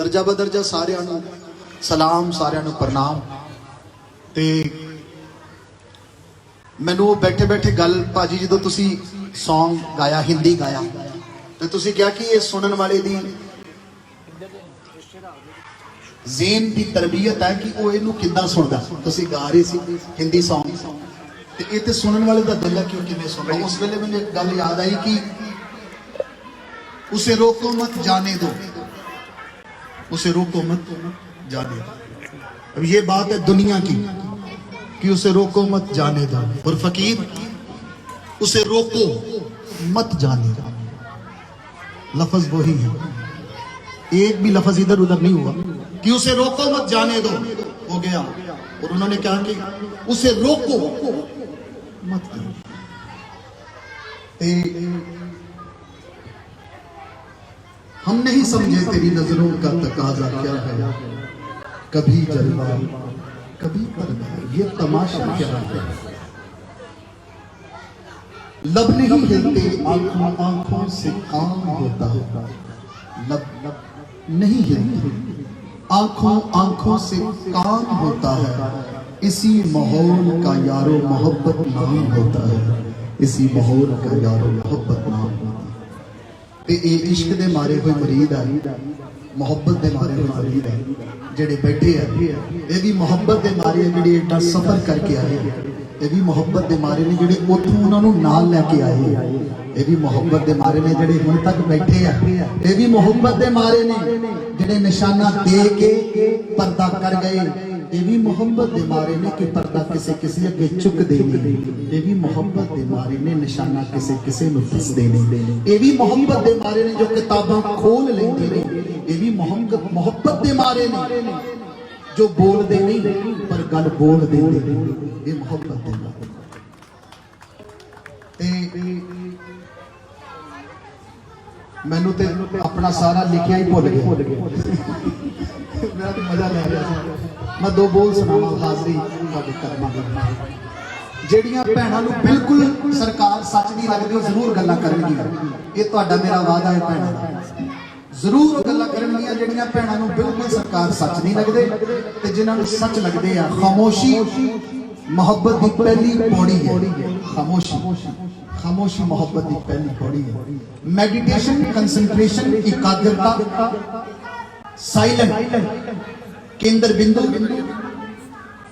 दर्जा बदर्जा सारिਆਂ ਨੂੰ सलाम, सारिਆਂ ਨੂੰ प्रणाम। ਤੇ ਮੈਨੂੰ बैठे बैठे गल भाजी जो तुसी सॉन्ग गाया हिंदी गाया तो तुसी क्या कि ये सुनने वाले दी ज़ेन की तरबियत है कि वो इनू किद्दां सुनदा। तुसी गा रहे सी हिंदी सॉन्ग ते ये ते सुनने वाले दा दिल है कि किवें सुनदा। उस वेले मैनूं एक गल याद आई कि उसे रोको मत जाने दो, उसे रोको मत जाने दो। अब ये बात है दुनिया की कि उसे रोको मत जाने दो, और फकीर उसे रोको मत जाने दो। लफ्ज वही है, एक भी लफ्ज इधर उधर नहीं हुआ कि उसे रोको मत जाने दो, हो गया। और उन्होंने कहा कि उसे रोको मत जाने। हम नहीं समझे तेरी नजरों का तकाजा क्या है, कभी जलवा कभी पर्दा, ये तमाशा क्या है। लब नहीं हिलते आंखों आंखों से काम होता है, लब नहीं हिलते आंखों आंखों से काम होता है। इसी माहौल का यारो मोहब्बत नाम होता है, इसी माहौल का यारो मोहब्बत नाम होता है। ते ये इश्क दे मारे हुए मरीद है, मोहब्बत दे मारे हुए मरीद है जेडे बैठे हैं। ये भी मोहब्बत दे मारे जेडे एडा सफर करके आए, ये भी मोहब्बत दे मारे ने जेडे उथों उन्होंने नाल लेके आए। ये भी मोहब्बत दे मारे ने जेडे हुण तक बैठे हैं। ये भी मोहब्बत दे मारे ने जेडे निशाना दे के पर्दा कर गए। ये भी मोहब्बत दे मारे ने कि पर्दा किसे किसे अगे चुक देने। ये भी मोहब्बत दे मारे ने निशाना किसे किसे नूं दस देने। ये भी मोहब्बत दे मारे ने जो किताबां खोल लेंदे ने। ये भी मोहब्बत दे मारे ने जो बोलते नहीं पर गल बोल देंदे। ये मोहब्बत दे मारे। मैनू ते अपना सारा लिखिया ही भुल गया। मैं तो मजा ले रहा था। मैं दो बोल सुनावा हाजरी जेड़ियां भैणां नूं बिल्कुल सरकार सच नहीं लगदी जरूर गल्लां करनगियां। ये तुहाडा मेरा वादा है भैणां दा, जरूर गल्लां करनगियां जेड़ियां भैणां नूं बिल्कुल सरकार सच नहीं लगदे ते जिन्हां नूं सच लगदे आ। खामोशी मोहब्बत की पहली पौड़ी है। खामोशी खामोशी मोहब्बत की पहली पौड़ी है। मेडिटेशन, कंसंट्रेशन, एकाग्रता, साइलेंट, केंद्र बिंदु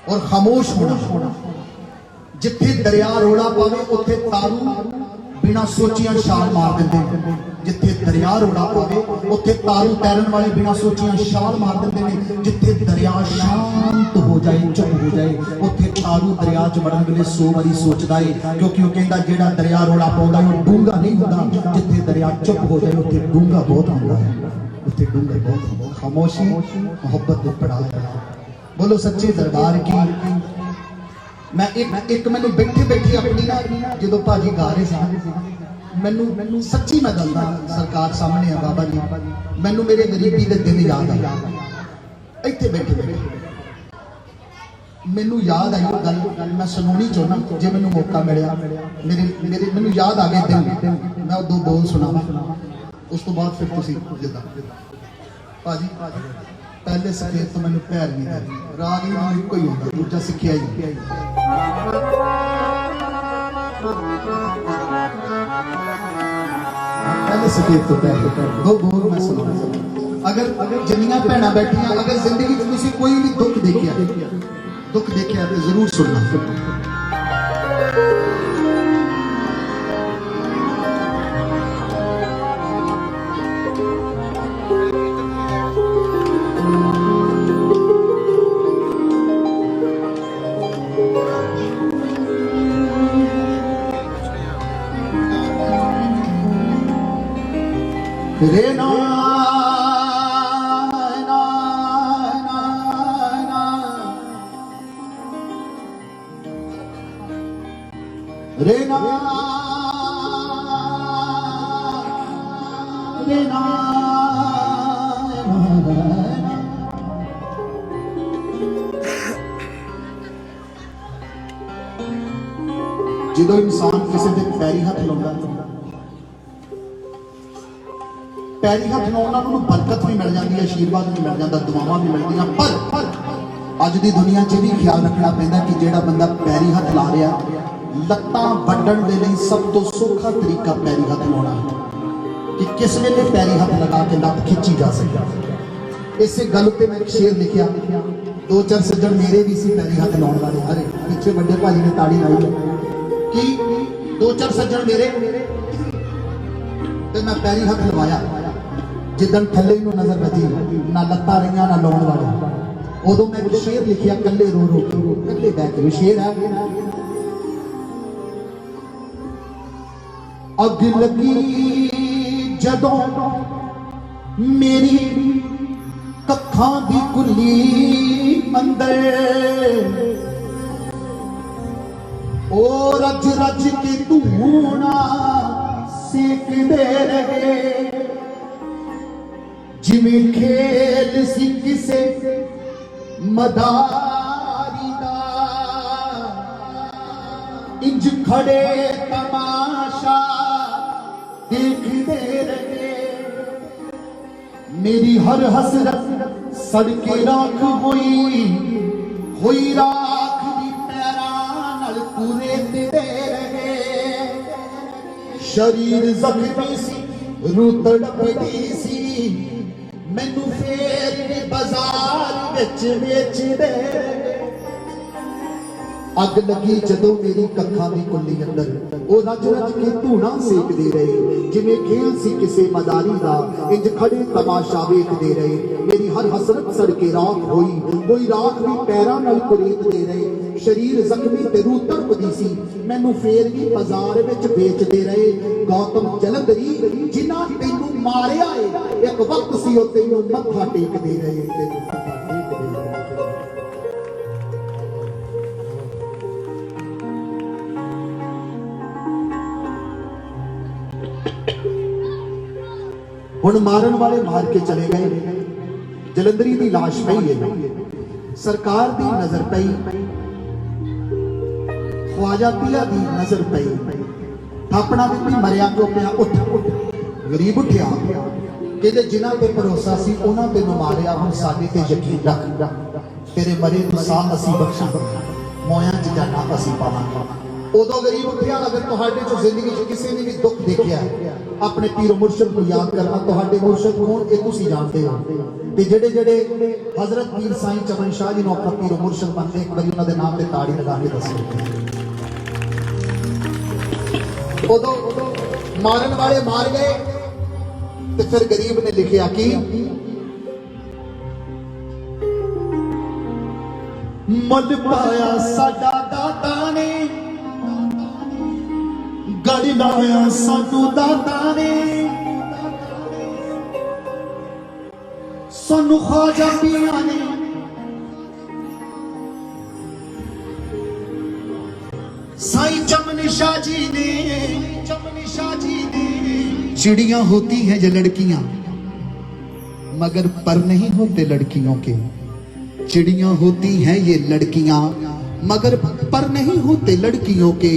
और खामोश होना। जिथे दरिया रोड़ा पावे उथे तारू बिना सोचिया छाल मार देंदे। जिथे दरिया रोड़ा पावे उथे तारू तैरन वाले बिना सोचिया छाल मार देंदे ने। जिथे दरिया शांत हो जाए, चुप हो जाए, उथे तारू दरिया च वड़न वेले 100 वारी सोचदा है, क्योंकि वो कहंदा जेड़ा दरिया रोड़ा पाउंदा है डूंगा नहीं हुंदा। जिथे दरिया चुप हो जाए उथे डूंगा बहुत हुंदा है, उथे डूंगा बहुत हुंदा। खामोशी मोहब्बत दे पड़ा है। बोलो सच्चे दरबार की। मैं एक मैनू बैठे बैठे अपनी ना जो भाजी गा रहे थे, मैनू सच्ची मैं गलदा सरकार सामने है बाबा जी, मैनू मेरे गरीबी के दिन याद आया। इत्थे बैठे बैठे मैनू याद आई गल, मैं सुनानी चाहना जे मैनू मौका मिलिया। मेरे मैनू याद आ गए दिन। मैं दो बोल सुनावा, उस तो बाद फिर तुसीं जिद्दां भाजी पहले सफेद तो मैंने पैर नहीं दिया, राग ही मैंने कोई होता, दूजा सीखिया ही। पहले सफेद तो पैर दो बोल मैं सुना। अगर जिन्नियां भैणां बैठियां, अगर जिंदगी में तुसीं कोई भी दुख देखिया तो जरूर सुनना। रे ना ना ना ना रे ना रे ना जो इंसान किसी के पैरी हाथ लाता पैरी हथ लाउण नाल उन्होंने बरकत भी मिल जाती है, आशीर्वाद भी मिल जाता, दुआवां भी मिलदियां। पर अज दी दुनिया च भी ख्याल रखना पैंदा कि जिहड़ा बंदा पैरी हथ ला रहा, लत्तां वड्डण दे लई सब तो सौखा तरीका पैरी हथ लाउणा है कि किस वेले पैरी हथ लगा के लत्त खिंची जा सके। इसे गल उत्ते मैं एक शेर लिखिया, दो चार सज्जन मेरे भी सी पैरी हथ लाउण वाले, अरे पिछे बड़े भाजी ने ताड़ी लाई है कि दो चार सज्जन मेरे ते मैं पैरी हथ लवाया, जिदन थले नूं नजर बची ना लत्तां रहियां ना लाउण वाले, उदों मैं एक शेर लिखिया कल्ले रो रो कल्ले बैठ के। शेर है, अग लगी जदों मेरी कखां दी कुली अंदर, ओ रज रज के धूना सेकदे रहे, जिवें खेल सी किसे मदारी दा, इंज खड़े तमाशा देखदे रहे। मेरी हर हसरत सड़के राख होई राख दी पैरां नाल पूरे दे रहे। शरीर जख्मी सी रूह तड़पदी सी, मैनू फेर के बाजार विच बेचदे। अग लगी जदों मेरी कखां दी कुल्ली अंदर, ओ रज रज के धूना सेकदे रहे, जिवें खेल सी किसे मदारी दा, इंज खड़े तमाशा वेखदे रहे। मेरी हर हसरत सड़के राख होई राख भी पैरां नाल कुरेददे रहे। शरीर जख्मी ते रूह तड़पदी सी, मैनू फेर भी बाजार विच बेचदे रहे। गौतम जलंधरी जिन्हां तैनू मारिया है, एक वक्त सी ओ तैनू मत्था टेकदे रहे, तैनू मत्था टेकदे रहे। हुण मारन वाले मार के चले गए, जलंधरी की लाश पई है, सरकार की नजर पई, ख्वाजा पिया की नजर पई, थापना भी मरिया क्यों पिया, उठ उठ गरीब उठिया कि जिन्हां ते भरोसा सी उन्हां ते मारिया, हुण साडे ते यकीन रख, तेरे मरे नूं साह असीं बख्शांगे, मोयां च जाना असीं पावांगे। उदों गरीब उठिया, अगर तुहाडे चों जिंदगी च किसी ने भी दुख देखिया, अपने पीर मुर्शद को याद करना। तुहाडे मुर्शद कौन ये तुसीं जानते हो, ते जेड़े जेड़े हजरत पीर साईं चमन शाह जी नूं अपना पीर मुर्शद मनदे, एक बार उन्हां दे नाम ते ताड़ी लगा के दसो। उदों मारन वाले मार गए, ते फिर गरीब ने लिखिया कि मल पाया साडा दाता ने, गड़ लाया सानू दाता ने, सानू ख्वाजा पिया ने, साईं चमन शाह जी ने। चिड़ियां होती हैं जो लड़कियां, मगर पर नहीं होते लड़कियों के। चिड़ियां होती हैं ये लड़कियां, मगर पर नहीं होते लड़कियों के।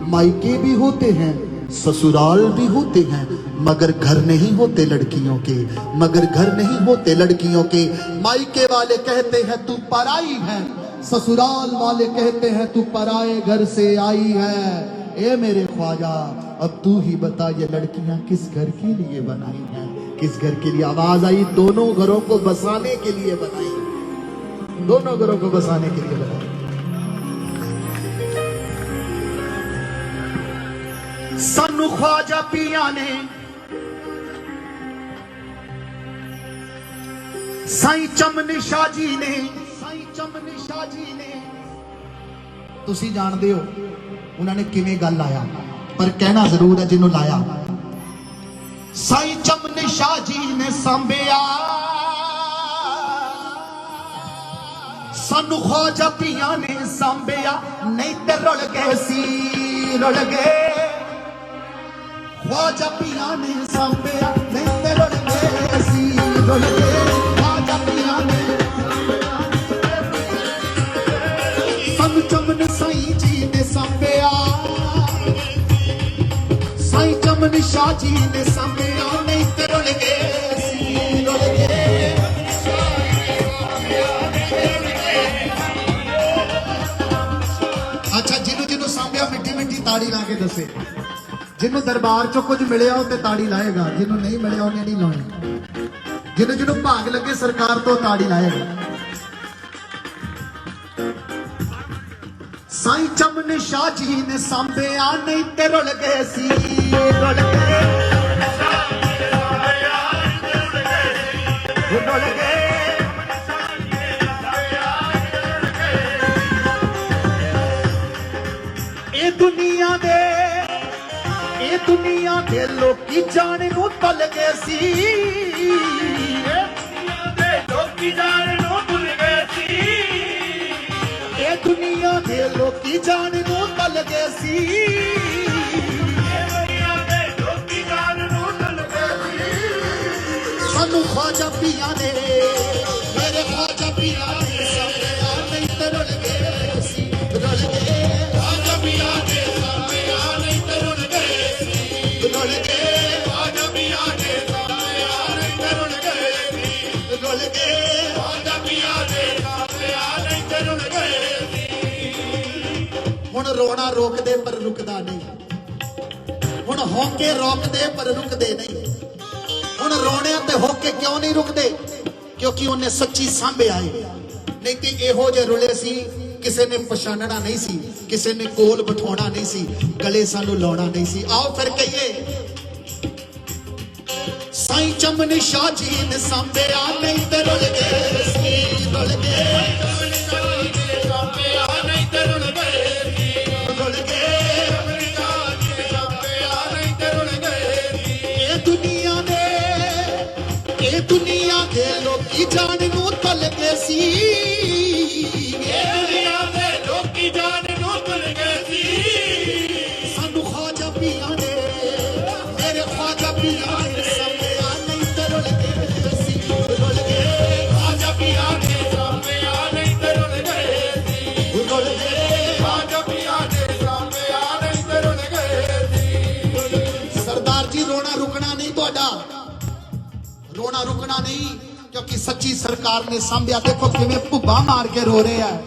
मायके भी होते हैं, ससुराल भी होते हैं, मगर घर नहीं होते लड़कियों के, मगर घर नहीं होते लड़कियों के। मायके वाले कहते हैं तू पराई है, ससुराल वाले कहते हैं तू पराए घर से आई है। ए मेरे ख्वाजा, अब तू ही बता ये लड़कियां किस घर के लिए बनाई हैं, किस घर के लिए। आवाज आई, दोनों घरों को बसाने के लिए बनाई, दोनों घरों को बसाने के लिए बनाई। सानू ख्वाजा पिया ने, साईं चमन शाह जी ने, तुसी जानते हो उन्होंने किवें गल लाया, पर कहना जरूर है जिन्हों लाया। साईं चमन शाह जी ने सांभिया, सानू ख्वाजा पिया ने सांभिया, नहीं ते रुल गए सी, रुल गए। ख्वाजा पिया ने सांभिया, नहीं ते रुल गए सी, रुल गए। ख्वाजा पिया ने सानू चमन साईं जी ने सांभिया, साईं चमन शाह जी ने सांभिया, नहीं ते रुल रुल गए सी रुल गए। अच्छा जिन्हों जिन्हों सांभिया मिट्टी मिट्टी ताड़ी ला के दसे, जिन्हों दरबार चो कुछ मिलिया ते ताड़ी लाएगा, जिन्हों नहीं मिलिया उन्हें नहीं लानी, जिन्हों जिन्हों भाग लगे सरकार तो ताड़ी लाएगा। साईं चमन शाह जी ने सांभिया नहीं ते रुल गए सी रुल गए रुल गए। ए दुनिया दे लोकी जाने नूं भुल गए सी, लोकी जाने नूं भुल गए सी, ए दुनिया दे लोकी जाने नूं भुल गए सी। दुनिया दे लोकी जाने नूं भुल गए सी। सानू ख्वाजा पिया ने मेरे ख्वाजा पिया ने सांभिया नहीं ते रुल गए सी रुल गए। ख्वाजा पिया ने सांभिया नहीं ते रुल गए सी रुल गए। ख्वाजा पिया ने सांभिया नहीं ते रुल गए सी रुल गए। ख्वाजा पिया ने सांभिया नहीं ते रुल गए सी। हुण रोना रोकदे पर रुकदा नहीं, हुण होके रोकदे पर रुकदे नहीं। हुण रोने ते होके क्यों नहीं रुकदे? क्योंकि उन्हें सच्ची सांभे आए, नहीं ते इहो जे रुले सी किसी ने पछाणना नहीं सी, किसी ने कोल बिठाउणा नहीं सी, गले सानू लाउणा नहीं सी। आओ फिर कहिए साईं चमन शाह जी ने सांभिया नहीं ते रुल गए सी रुल गए सांभिया नहीं ते रुल गए सी रुल गए। सांभिया नहीं ते रुल गए सी। ए दुनिया दे लोकी जाने नूं भुल गए सी। दुनिया दे लोकी जाने नूं भुल गए सी। सानू ख्वाजा पिया ने मेरे ख्वाजा पिया ने सांभिया नहीं ते रुल गए सी रुल गए। ख्वाजा पिया ने सांभिया नहीं ते रुल गए सी रुल गए। ख्वाजा पिया ने सांभिया नहीं ते रुल गए सी। सरदार जी रोना रुकना नहीं तुहाडा, रोना रुकना नहीं, क्योंकि सच्ची सरकार ने सांभिया। देखो किवें भुब्बा मार के रो रहे हैं।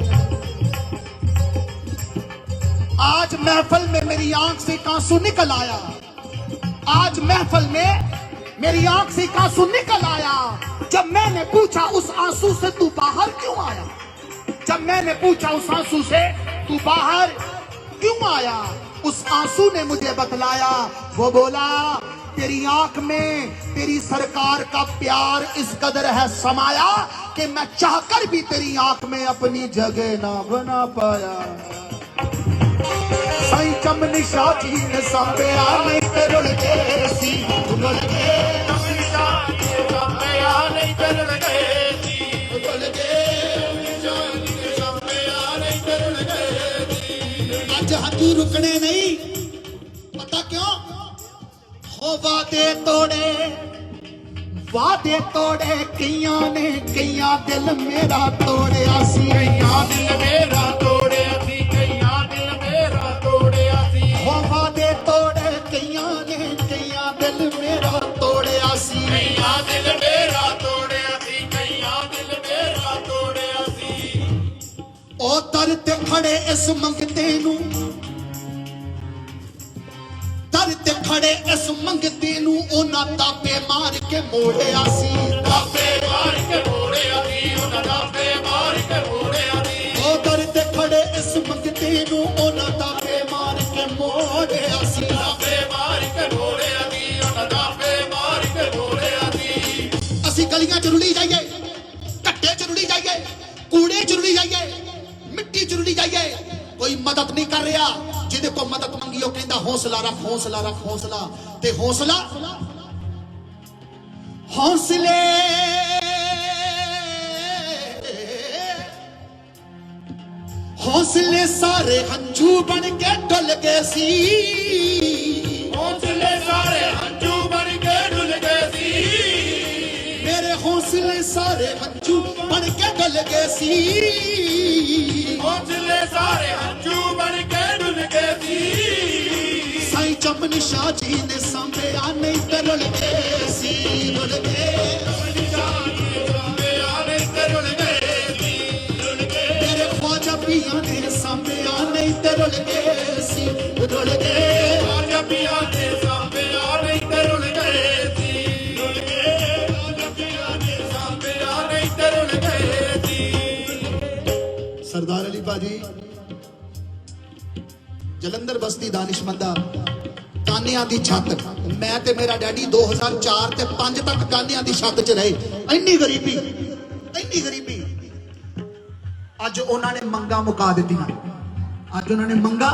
आज महफिल में मेरी आंख से एक आंसू निकल आया, आज महफिल में मेरी आंख से एक आंसू निकल आया। जब मैंने पूछा उस आंसू से तू बाहर क्यों आया, जब मैंने पूछा उस आंसू से तू बाहर क्यों आया, उस आंसू ने मुझे बतलाया। वो बोला तेरी आंख में तेरी सरकार का प्यार इस कदर है समाया कि मैं चाहकर भी तेरी आंख में अपनी जगह ना बना पाया। साईं चमन शाह जी ने सांभिया नहीं ते रुल गए सी रुल गए। सांभिया नहीं ते रुल गए सी रुल गए। सांभिया नहीं ते रुल गए सी। आज हथू रुकने नहीं, पता क्यों? हो वादे तोड़े कईयां ने, कईयां दिल मेरा तोड़िया सी। कईयां दिल मेरा तोड़िया सी, कईयां दिल मेरा तोड़िया सी। हो वादे तोड़े कईयां ने, कईयां दिल मेरा तोड़िया सी। कईयां दिल मेरा तोड़िया सी, कईयां दिल मेरा तोड़िया सी। ओ दर ते खड़े इस मंगते नू, दर ते खड़े इस मंगते नू ओना तापे मार के मोड़िया सी। तापे मार के मोड़िया सी, ओना तापे मार के मोड़िया सी। ओ दर ते खड़े इस मंगते नू ओना तापे मार के मोड़िया सी। तापे मार के मोड़िया सी, ओना तापे मार के मोड़िया सी। असी गलियां च रुली जाइए, कट्टे च रुली जाइए, कूड़े च रुली जाइए, मिट्टी च रुली जाइए, कोई मदद नहीं कर रहा। जिदे को मदद मंगी वो कहता हौसला रख, हौसला रख, हौसला। ते हौसला हौसले हौसले सारे हंझू बन के डुल गए सी। हौसले सारे हंझू बन के डुल गए सी। मेरे हौसले सारे हंझू बन के डुल गए सी। हौसले सारे हंझू बन के डुल गए सी। साईं चमन ਚਮਨ ਸ਼ਾਹ ਜੀ ਨੇ ਸਾਂਭਿਆ ਨਹੀਂ ਤੇ ਰੁਲ ਗਏ ਸੀ ਰੁਲ ਗਏ ਮੇਰੇ ਖਵਾਜਾ ਪੀਆਂ ਨੇ ਸਾਂਭਿਆ ਨਹੀਂ ਤੇ ਰੁਲ ਗਏ ਸੀ ਰੁਲ ਗਏ ਖਵਾਜਾ ਪੀਆਂ ਨੇ ਸਾਂਭਿਆ ਨਹੀਂ ਤੇ ਰੁਲ ਗਏ ਸੀ ਰੁਲ ਗਏ ਖਵਾਜਾ ਪੀਆਂ ਨੇ ਸਾਂਭਿਆ ਨਹੀਂ ਤੇ ਰੁਲ ਗਏ ਸੀ ਸਰਦਾਰ ਅਲੀ ਬਾਜੀ ਜਲੰਧਰ ਬਸਤੀ ਦਾਨਿਸ਼ਮੰਦਾ ਕਾਨਿਆਂ ਦੀ ਛੱਤ ਮੈਂ ਤੇ ਮੇਰਾ ਡੈਡੀ 2004 ਤੇ 5 ਤੱਕ ਕਾਨਿਆਂ ਦੀ ਛੱਤ 'ਚ ਰਹੇ ਇੰਨੀ ਗਰੀਬੀ ਅੱਜ ਉਹਨਾਂ ਨੇ ਮੰਗਾ ਮੁਕਾ ਦਿੱਤੀਆਂ ਅੱਜ ਉਹਨਾਂ ਨੇ ਮੰਗਾ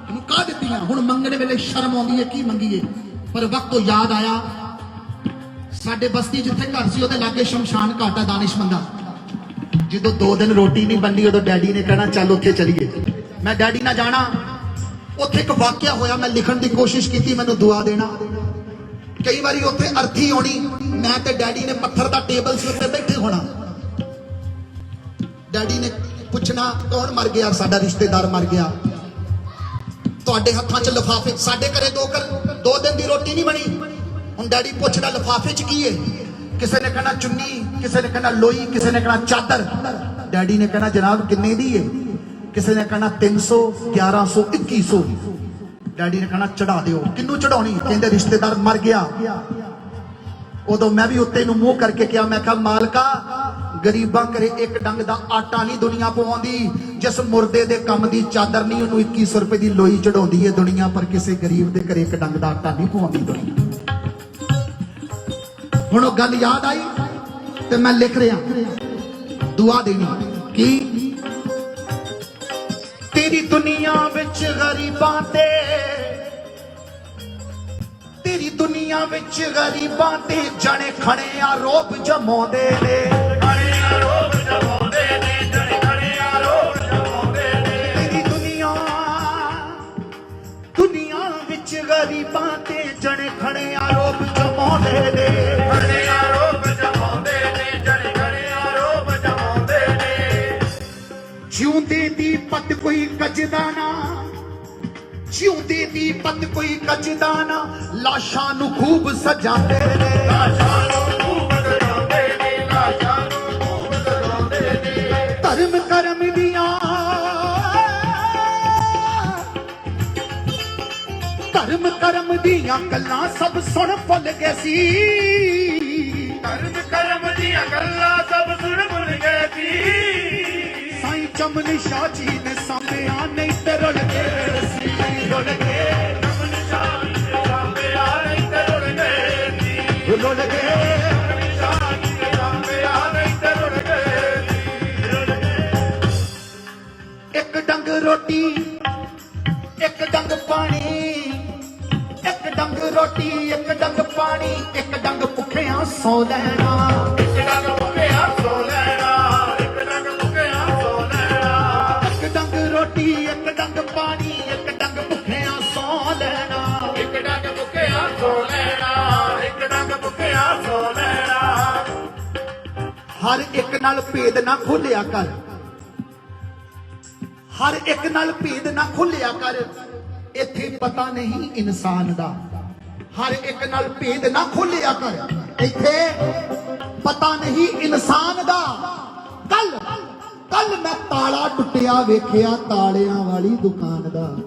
ਮੁਕਾ ਦਿੱਤੀਆਂ ਹੁਣ ਮੰਗਣ ਵੇਲੇ ਸ਼ਰਮ ਆਉਂਦੀ ਹੈ ਕੀ ਮੰਗੀਏ ਪਰ ਵਕਤ ਤੋਂ ਯਾਦ ਆਇਆ ਸਾਡੇ ਬਸਤੀ ਜਿੱਥੇ ਘਰ ਸੀ ਉਹਦੇ ਲਾਗੇ ਸ਼ਮਸ਼ਾਨ ਘਾਟ ਹੈ ਦਾਨਿਸ਼ਮੰਦਾ ਜਦੋਂ 2 ਦਿਨ ਰੋਟੀ ਨਹੀਂ ਬਣਦੀ ਉਦੋਂ ਡੈਡੀ ਨੇ ਕਹਿਣਾ ਚੱਲ ਉੱਥੇ ਚਲੀਏ ਮੈਂ ਡੈਡੀ ਨਾਲ ਜਾਣਾ ਉੱਥੇ ਇੱਕ ਵਾਕਿਆ ਹੋਇਆ ਮੈਂ ਲਿਖਣ ਦੀ ਕੋਸ਼ਿਸ਼ ਕੀਤੀ ਮੈਨੂੰ ਦੁਆ ਦੇਣਾ ਕਈ ਵਾਰੀ ਉੱਥੇ ਅਰਥੀ ਹੋਣੀ ਮੈਂ ਤੇ ਡੈਡੀ ਨੇ ਪੱਥਰ ਦਾ ਟੇਬਲ ਸੀ ਉੱਤੇ ਬੈਠੇ ਹੋਣਾ ਡੈਡੀ ਨੇ ਪੁੱਛਣਾ ਕੌਣ ਮਰ ਗਿਆ ਸਾਡਾ ਰਿਸ਼ਤੇਦਾਰ ਮਰ ਗਿਆ ਤੁਹਾਡੇ ਹੱਥਾਂ 'ਚ ਲਿਫਾਫੇ ਸਾਡੇ ਘਰੇ 2 ਦਿਨ ਦੀ ਰੋਟੀ ਨਹੀਂ ਬਣੀ ਹੁਣ ਡੈਡੀ ਪੁੱਛਦਾ ਲਿਫਾਫੇ 'ਚ ਕੀ ਹੈ ਕਿਸੇ ਨੇ ਕਹਿਣਾ ਚੁੰਨੀ ਕਿਸੇ ਨੇ ਕਹਿਣਾ ਲੋਈ ਕਿਸੇ ਨੇ ਕਹਿਣਾ ਚਾਦਰ ਡੈਡੀ ਨੇ ਕਹਿਣਾ ਜਨਾਬ ਕਿੰਨੇ ਦੀ ਹੈ ਕਿਸੇ ਨੇ ਕਹਿਣਾ 300 1100 2100 ਡੈਡੀ ਨੇ ਕਹਿਣਾ ਚੜਾ ਦਿਓ ਕਿੰਨੂੰ ਚੜਾਉਣੀ ਕਹਿੰਦੇ ਰਿਸ਼ਤੇਦਾਰ ਮਰ ਗਿਆ ਉਦੋਂ ਮੈਂ ਵੀ ਉੱਤੇ ਨੂੰ ਮੂੰਹ ਕਰਕੇ ਕਿਹਾ ਮੈਂ ਕਿਹਾ ਮਾਲਕਾ ਗਰੀਬਾਂ ਘਰੇ ਇੱਕ ਡੰਗ ਦਾ ਆਟਾ ਨਹੀਂ ਦੁਨੀਆ ਪਵਾਉਂਦੀ ਜਿਸ ਮੁਰਦੇ ਦੇ ਕੰਮ ਦੀ ਚਾਦਰ ਨਹੀਂ ਉਹਨੂੰ 2100 ਰੁਪਏ ਦੀ ਲੋਈ ਚੜਾਉਂਦੀ ਹੈ ਦੁਨੀਆ ਪਰ ਕਿਸੇ ਗਰੀਬ ਦੇ ਘਰੇ ਇੱਕ ਡੰਗ ਦਾ ਆਟਾ ਨਹੀਂ ਪਵਾਉਂਦੀ ਦੁਨੀਆ ਹੁਣ ਉਹ ਗੱਲ ਯਾਦ ਆਈ ਤੇ ਮੈਂ ਲਿਖ ਰਿਹਾ ਦੁਆ ਦੇਣੀ ਕੀ ਤੇਰੀ ਦੁਨੀਆ ਵਿੱਚ ਗਰੀਬਾਂ ਤੇ ਤੇਰੀ ਦੁਨੀਆ ਵਿੱਚ ਗਰੀਬਾਂ ਤੇ ਜਣੇ ਖਣੇ ਆ ਰੋਬ ਜਮਾਉਂਦੇ ਨੇ ਤੇਰੀ ਦੁਨੀਆ ਵਿੱਚ ਗਰੀਬਾਂ ਤੇ ਜਣੇ ਖਣੇ ਆ ਰੋਬ ਜਮਾਉਂਦੇ ਨੇ ਜਿਉਂਦੇ ਦੀ ਪਤ ਕੋਈ ਕੱਜਦਾ ਨਾ ਜਿਉਂਦੇ ਦੀ ਪਤ ਕੋਈ ਕੱਜਦਾ ਨਾ ਲਾਸ਼ਾਂ ਨੂੰ ਖੂਬ ਸਜਾਉਂਦੇ ਨੇ ਧਰਮ ਕਰਮ ਦੀਆਂ ਗੱਲਾਂ ਸਭ ਸੁਣ ਭੁੱਲ ਗਏ ਸੀ ਕਰਮ ਦੀਆਂ ਗੱਲਾਂ ਸਭ ਸੁਣ ਭੁੱਲ ਗਏ ਸੀ ਸਾਈਂ ਚਮਨ ਸ਼ਾਹ ਜੀ ਨੇ ਸਾਂਭਿਆ ਨਹੀਂ ਤੇ ਰੁਲ ਗਏ ਸੀ ਰੁਲ ਗਏ ਚਮਨ ਸ਼ਾਹ ਜੀ ਨੇ ਸਾਂਭਿਆ ਨਹੀਂ ਤੇ ਰੁਲ ਗਏ ਸੀ ਰੁਲ ਗਏ ਚਮਨ ਸ਼ਾਹ ਜੀ ਨੇ ਸਾਂਭਿਆ ਨਹੀਂ ਤੇ ਰੁਲ ਗਏ ਸੀ ਇੱਕ ਡੰਗ ਰੋਟੀ ਇੱਕ ਡੰਗ ਪਾਣੀ ਇੱਕ ਡੰਗ ਰੋਟੀ ਇੱਕ ਡੰਗ ਪਾਣੀ ਇੱਕ ਡੰਗ ਭੁੱਖਿਆਂ ਸੌ ਲੈਣਾ ਇੱਕ ਡੰਗ ਭੁੱਖਿਆ ਸੌ ਲੈਣਾ ਇੱਕ ਡੰਗ ਭੁੱਖਿਆ ਸੌ ਲੈਣਾ ਇੱਕ ਡੰਗ ਰੋਟੀ ਇੱਕ ਡੰਗ ਪਾਣੀ ਇੱਕ ਡੰਗ ਭੁੱਖਿਆਂ ਸੌ ਲੈਣਾ ਇੱਕ ਡੰਗ ਭੁੱਖਿਆ ਸੌ ਲੈਣਾ ਇੱਕ ਡੰਗ ਭੁੱਖਿਆ ਸੌ ਲੈਣਾ ਹਰ ਇੱਕ ਨਾਲ ਭੇਦ ਨਾ ਖੋਲਿਆ ਕਰ ਹਰ ਇੱਕ ਨਾਲ ਭੇਦ ਨਾ ਖੋਲਿਆ ਕਰ ਇੱਥੇ ਪਤਾ ਨਹੀਂ ਇਨਸਾਨ ਦਾ ਹਰ ਇੱਕ ਨਾਲ ਭੇਦ ਨਾ ਖੋਲਿਆ ਕਰ ਇੱਥੇ ਪਤਾ ਨਹੀਂ ਇਨਸਾਨ ਦਾ ਕੱਲ ਮੈਂ ਤਾਲਾ ਟੁੱਟਿਆ ਵੇਖਿਆ ਤਾਲਿਆਂ ਵਾਲੀ ਦੁਕਾਨ ਦਾ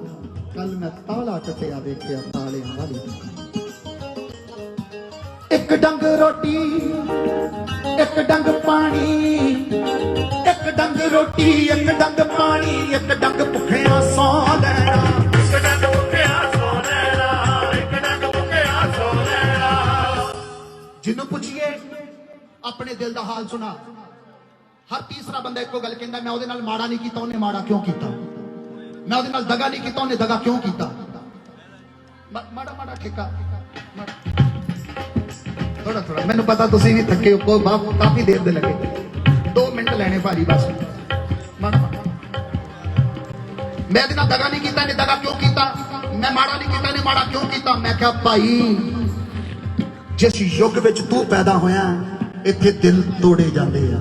ਕੱਲ ਮੈਂ ਤਾਲਾ ਟੁੱਟਿਆ ਵੇਖਿਆ ਤਾਲਿਆਂ ਵਾਲੀ ਦੁਕਾਨ ਇੱਕ ਡੰਗ ਰੋਟੀ ਇੱਕ ਡੰਗ ਪਾਣੀ ਇੱਕ ਡੰਗ ਰੋਟੀ ਇੱਕ ਡੰਗ ਪਾਣੀ ਇੱਕ ਡੰਗ ਭੁੱਖਿਆਂ ਸੌ ਲੈਣਾ ਇੱਕ ਡੰਗ ਭੁੱਖਿਆ ਸੌ ਲੈਣਾ ਇੱਕ ਡੰਗ ਭੁੱਖਿਆ ਸੌ ਲੈਣਾ ਜਿਹਨੂੰ ਪੁੱਛੀਏ ਆਪਣੇ ਦਿਲ ਦਾ ਹਾਲ ਸੁਣਾ ਹਰ ਤੀਸਰਾ ਬੰਦਾ ਇੱਕੋ ਗੱਲ ਕਹਿੰਦਾ ਮੈਂ ਉਹਦੇ ਨਾਲ ਮਾੜਾ ਨਹੀਂ ਕੀਤਾ ਉਹਨੇ ਮਾੜਾ ਕਿਉਂ ਕੀਤਾ ਮੈਂ ਉਹਦੇ ਨਾਲ ਦਗਾ ਨਹੀਂ ਕੀਤਾ ਉਹਨੇ ਦਗਾ ਕਿਉਂ ਕੀਤਾ ਮਾੜਾ ਠੇਕਾ ਥੋੜਾ ਮੈਨੂੰ ਪਤਾ ਤੁਸੀਂ ਵੀ ਥੱਕੇ ਹੋ ਕਾਫੀ ਦੇਰ ਦੇ ਲੱਗੇ 2 ਮਿੰਟ ਲੈਣੇ ਭਾਰੀ ਬਸ ਮੈਂ ਇਹਦੇ ਨਾਲ ਦਗਾ ਨਹੀਂ ਕੀਤਾ ਇਹਨੇ ਦਗਾ ਕਿਉਂ ਕੀਤਾ ਮੈਂ ਮਾੜਾ ਨਹੀਂ ਕੀਤਾ ਇਹਨੇ ਮਾੜਾ ਕਿਉਂ ਕੀਤਾ ਮੈਂ ਕਿਹਾ ਭਾਈ ਜਿਸ ਯੁੱਗ ਵਿੱਚ ਤੂੰ ਪੈਦਾ ਹੋਇਆ ਇੱਥੇ ਦਿਲ ਤੋੜੇ ਜਾਂਦੇ ਆ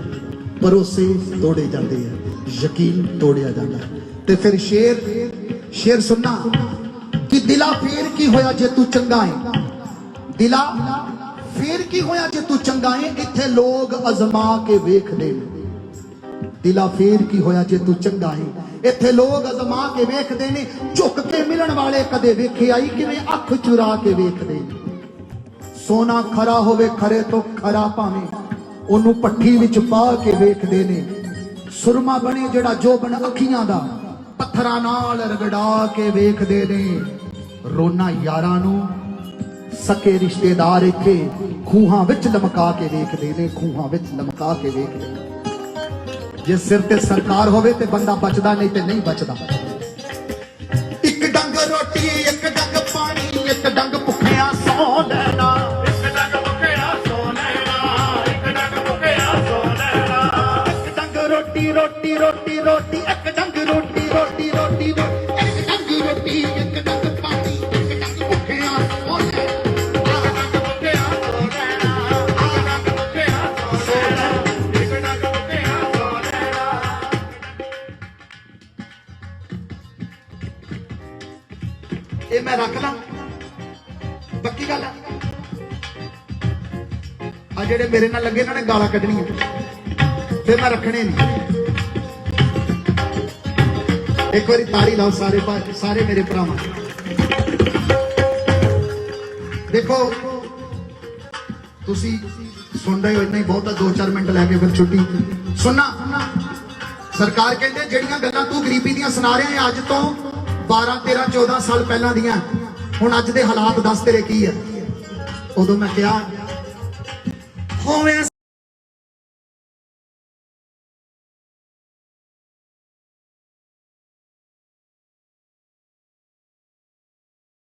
ਭਰੋਸੇ ਤੋੜੇ ਜਾਂਦੇ ਆ ਯਕੀਨ ਤੋੜਿਆ ਜਾਂਦਾ ਤੇ ਫਿਰ ਸ਼ੇਰ ਸੁਣਨਾ ਕਿ दिला फेर की होया जे तू चंगा है, दिला फेर की होया जे तू चंगा है, इत्थे लोग अजमा के वेखदे ने। दिला फेर की होया जे तू चंगा है, इत्थे लोग अजमा के वेखदे ने। झुक के मिलन वाले कदे वेखे आई किवें अख चुरा के वेखदे ने। सोना खरा होवे खरे तो खरा भावें, ओनू पट्ठी विच पा के वेखदे ने। सुरमा बने जेड़ा जोबन अखियां दा, पत्थरां नाल रगड़ा के वेखदे ने। रोना यारां नू, सके रिश्तेदार इत्थे खूहां विच लमका के वेखदे ने, खूहां विच लमका के वेखदे ने। जे सिर ते सरकार होवे ते बंदा बचदा नहीं ते नहीं बचदा। एक डंग रोटी, एक डंग पानी, एक डंग भुखिया सौ लेना। ਇੱਕ ਡੰਗ ਭੁੱਖਿਆ ਸੋ ਲੈਣਾ, ਇੱਕ ਡੰਗ ਭੁੱਖਿਆ ਸੋ ਲੈਣਾ। एक डंग रोटी रोटी रोटी रोटी, एक डंग रोटी रोटी रोटी रोटी, एक डंग रोटी, एक डंग पानी, एक डंग भुखिया सौ लेना। ਇੱਕ ਡੰਗ ਭੁੱਖਿਆ ਸੋ ਲੈਣਾ, ਇੱਕ ਡੰਗ ਭੁੱਖਿਆ ਸੋ ਲੈਣਾ, ਇੱਕ ਡੰਗ ਭੁੱਖਿਆ ਸੋ ਲੈਣਾ। ਇਹ ਮੈਂ ਰੱਖ ਲਾਂ, ਪੱਕੀ ਗੱਲ ਆ। ਆ ਜਿਹੜੇ ਮੇਰੇ ਨਾਲ ਲੱਗੇ ਇਹਨਾਂ ਨੇ ਗਾਲਾਂ ਕੱਢਣੀਆਂ, ਫਿਰ ਮੈਂ ਰੱਖਣੇ ਨਹੀਂ। ਇੱਕ ਵਾਰੀ ਤਾੜੀ ਲਾਓ ਸਾਰੇ ਸਾਰੇ ਮੇਰੇ ਭਰਾਵਾਂ। ਦੇਖੋ ਤੁਸੀਂ ਸੁਣ ਰਹੇ ਹੋ, ਇੰਨਾ ਹੀ ਬਹੁਤ ਆ, 2-4 ਮਿੰਟ ਲੈ ਕੇ ਫਿਰ ਛੁੱਟੀ। ਸੁਣਨਾ, ਸਰਕਾਰ ਕਹਿੰਦੇ ਜਿਹੜੀਆਂ ਗੱਲਾਂ ਤੂੰ ਗਰੀਬੀ ਦੀਆਂ ਸੁਣਾ ਰਿਹਾ ਹੈ ਅੱਜ ਤੋਂ 12, 13, 14 ਸਾਲ ਪਹਿਲਾਂ ਦੀਆਂ, ਹੁਣ ਅੱਜ ਦੇ ਹਾਲਾਤ ਦੱਸ ਤੇਰੇ ਕੀ ਆ। ਉਦੋਂ ਮੈਂ ਕਿਹਾ ਹੋਵੇ